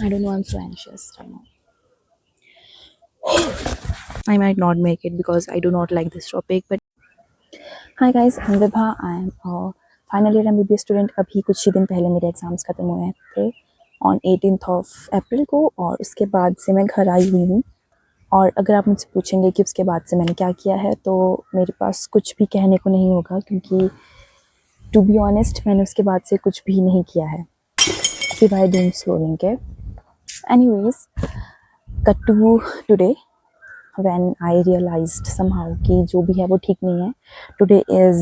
I don't know, I'm so anxious right now. I might not make it because I do not like this topic. But hi guys, I'm Vibha. I'm a final year MBBS student. अभी कुछ ही दिन पहले मेरे exams खत्म हुए थे on 18th of April को, और उसके बाद से मैं घर आई हुई हूँ। और अगर आप मुझसे पूछेंगे कि उसके बाद से मैंने क्या किया है, तो मेरे पास कुछ भी कहने को नहीं होगा, क्योंकि टू बी ऑनेस्ट मैंने उसके बाद से कुछ भी नहीं किया है सिवाय डूम स्क्रोलिंग के। Anyways, cut to today when I realized somehow कि जो भी है वो ठीक नहीं है। Today is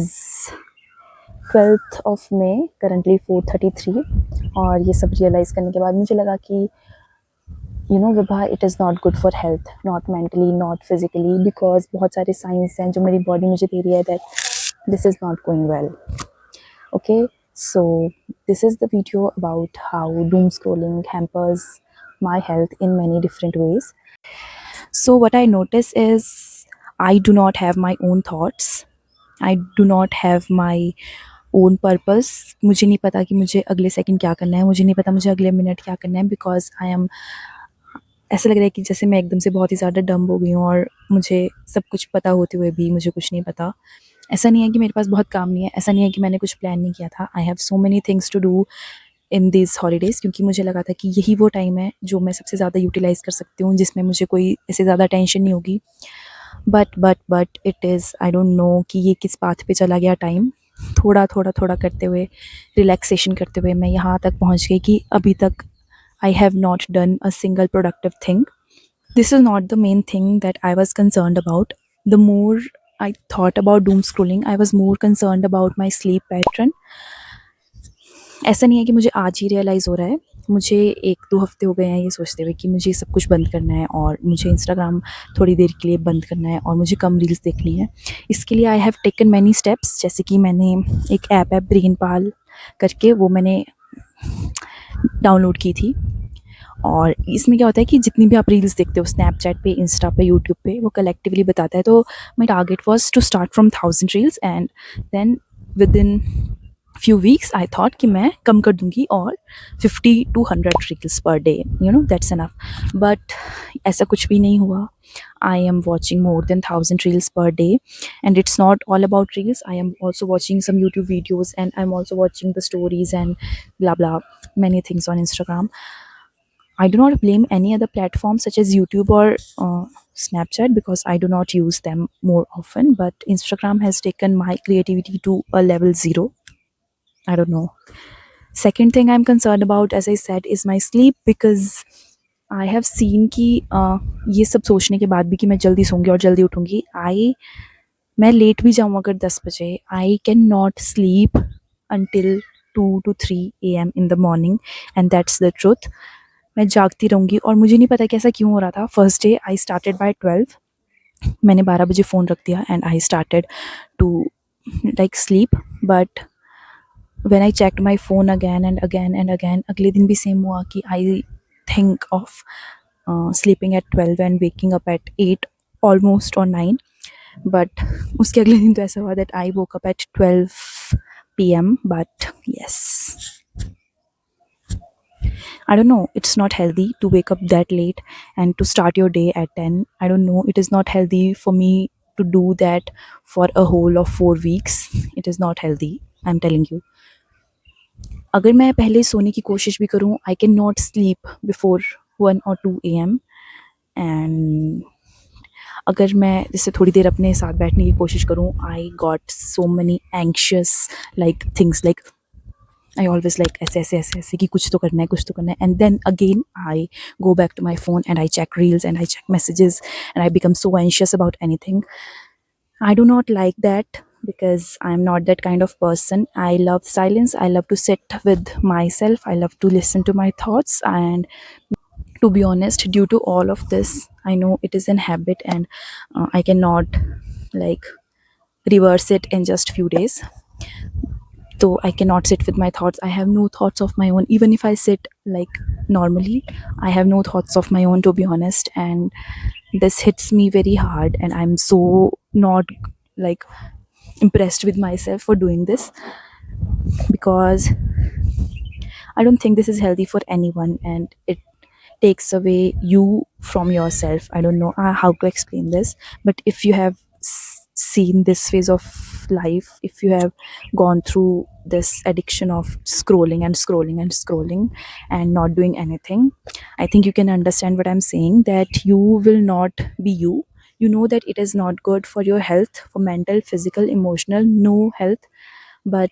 12th of May, currently 4:33, और ये सब रियलाइज़ करने के बाद मुझे लगा कि Vibha, it is not good for health, not mentally, not physically, because बहुत सारे साइंस हैं जो मेरी बॉडी मुझे दे रही है that this is not going well. Okay, so this is the video about how doom scrolling hampers my health in many different ways. So what I notice is I do not have my own thoughts. I do not have my own purpose. मुझे नहीं पता कि मुझे अगले second क्या करना है, मुझे नहीं पता मुझे अगले मिनट क्या करना है, बिकॉज आई एम, ऐसा लग रहा है कि जैसे मैं एकदम से बहुत ही ज़्यादा डम्ब हो गई हूँ और मुझे सब कुछ पता होते हुए भी मुझे कुछ नहीं पता। ऐसा नहीं है कि मेरे पास बहुत काम नहीं है, ऐसा नहीं है कि मैंने कुछ प्लान नहीं किया था। I have so many things to do in this holidays, क्योंकि मुझे लगा था कि यही वो टाइम है जो मैं सबसे ज़्यादा यूटिलाइज़ कर सकती हूँ, जिसमें मुझे कोई ऐसे ज़्यादा टेंशन नहीं होगी। But it is, I don't know कि ये किस पाथ पे चला गया टाइम। थोड़ा करते हुए, रिलैक्सेशन करते हुए मैं यहाँ तक पहुँच गई कि अभी तक I have not done a single productive thing. This is not the main thing that I was concerned about. The more I thought about doom scrolling, I was more concerned about my sleep pattern. ऐसा नहीं है कि मुझे आज ही realise हो रहा है, मुझे 1-2 हफ्ते हो गए हैं ये सोचते हुए कि मुझे सब कुछ बंद करना है और मुझे इंस्टाग्राम थोड़ी देर के लिए बंद करना है और मुझे कम रील्स देखनी है। इसके लिए I have taken many steps, जैसे कि मैंने एक ऐप है ब्रेनपाल करके, वो मैंने डाउनलोड की थी। और इसमें क्या होता है कि जितनी भी आप रील्स देखते हो स्नैपचैट पे, इंस्टा पे, यूट्यूब पे, वो कलेक्टिवली बताता है। तो my target was to start from 1000 reels, and then within few weeks I thought कि मैं कम कर दूंगी और 50 to 100 reels per day, that's enough. But ऐसा कुछ भी नहीं हुआ। I am watching more than 1000 reels per day, and it's not all about reels. I am also watching some YouTube videos, and I am also watching the stories and blah blah many things on Instagram. I do not blame any other platform such as YouTube or Snapchat, because I do not use them more often. But Instagram has taken my creativity to a level zero. I don't know. Second thing I'm concerned about, as I said, is my sleep, because I have seen कि ये सब सोचने के बाद भी कि मैं जल्दी सोऊंगी और जल्दी उठूंगी, मैं लेट भी जाऊँ अगर 10 बजे, I can not sleep until 2 to 3 a.m. in the morning, and that's the truth. मैं जागती रहूँगी और मुझे नहीं पता कि ऐसा क्यों हो रहा था। First day I started by 12, मैंने 12 बजे फ़ोन रख दिया and I started to like sleep. But when I checked my phone again and again and again, अगले दिन भी सेम हुआ कि I think of sleeping at 12 and waking up at 8 almost और 9। बट उसके अगले दिन तो ऐसा हुआ that I woke up at 12 p.m. But yes, I don't know, it's not healthy to wake up that late and to start your day at 10. I don't know, it is not healthy for me to do that for a whole of 4 weeks. It is not healthy, I'm telling you. अगर मैं पहले सोने की कोशिश भी करूँ, I cannot sleep before 1 or 2 a.m. And अगर मैं जैसे थोड़ी देर अपने साथ बैठने की कोशिश करूँ, I got so many anxious like things, like I always like ऐसे कि कुछ तो करना है, कुछ तो करना है, and then again I go back to my phone and I check reels and I check messages and I become so anxious about anything. I do not like that, because I'm not that kind of person. I love silence. I love to sit with myself. I love to listen to my thoughts. And to be honest, due to all of this, I know it is an habit, and I cannot like reverse it in just few days. So I cannot sit with my thoughts. I have no thoughts of my own. Even if I sit like normally, I have no thoughts of my own, to be honest. And this hits me very hard, and I'm so not like impressed with myself for doing this, because I don't think this is healthy for anyone, and takes away you from yourself. I don't know how to explain this, but if you have seen this phase of life, if you have gone through this addiction of scrolling and scrolling and scrolling and not doing anything, I think you can understand what I'm saying, that you will not be you. You know that it is not good for your health, for mental, physical, emotional, no health. But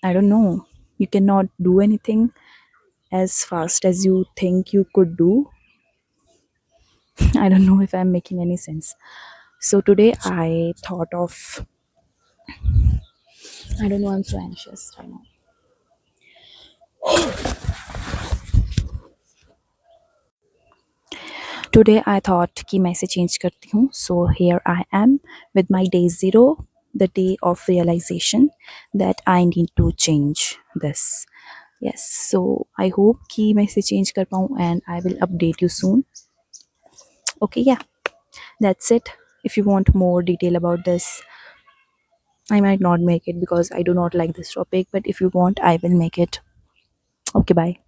I don't know, you cannot do anything as fast as you think you could do. I don't know if I'm making any sense. So today I thought of, I don't know, I'm so anxious right now. Today I thought कि मैं इसे change करती हूँ. So here I am with my day zero, the day of realization that I need to change this. Yes, so I hope कि मैं इसे change कर पाऊँ and I will update you soon. Okay, yeah, that's it. If you want more detail about this, I might not make it because I do not like this topic, but if you want, I will make it. Okay, bye.